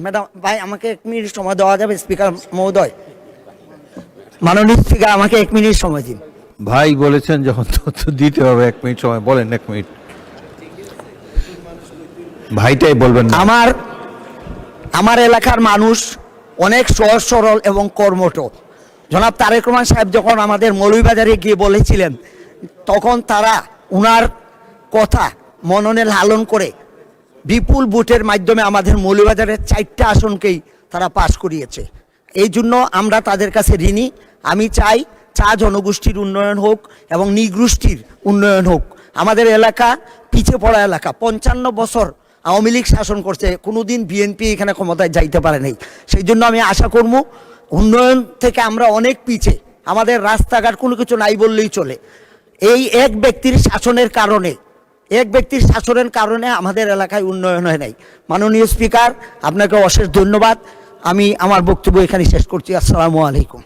Madam ভাই আমাকে 1 minute সময় দেওয়া যাবে স্পিকার মহোদয়? মাননীয় স্পিকার আমাকে 1 মিনিট সময় দিন। ভাই বলেছেন যখন তথ্য দিতে হবে 1 মিনিট সময়, বলেন 1 মিনিট। ভাইটাই বলবেন না। আমার এলাকার মানুষ অনেক সহজ সরল এবং কর্মঠ। জনাব তারেক রহমান সাহেব যখন আমাদের মৌলভীবাজারে গিয়ে বলেছিলেন, তখন তারা উনার কথা মননে লালন করে বিপুল ভোটের মাধ্যমে আমাদের মৌলভীবাজারের 4টা আসনকেই তারা পাশ করিয়েছে। এই জন্য আমরা তাদের কাছে ঋণী। আমি চাই চা জনগোষ্ঠীর উন্নয়ন হোক এবং নিগোষ্ঠীর উন্নয়ন হোক। আমাদের এলাকা পিছিয়ে পড়া এলাকা, 55 বছর আওয়ামী লীগ শাসন করছে, কোনোদিন বিএনপি এখানে ক্ষমতায় যাইতে পারে নাই। সেই জন্য আমি আশা করব উন্নয়ন থেকে আমরা অনেক পিছিয়ে, আমাদের রাস্তাঘাট কোনো কিছু নাই বললেই চলে। এই এক ব্যক্তির শাসনের কারণে আমাদের এলাকায় উন্নয়ন হয় নাই। মাননীয় স্পিকার, আপনাকে অশেষ ধন্যবাদ। আমি আমার বক্তব্য এখানে শেষ করছি। আসসালামু আলাইকুম।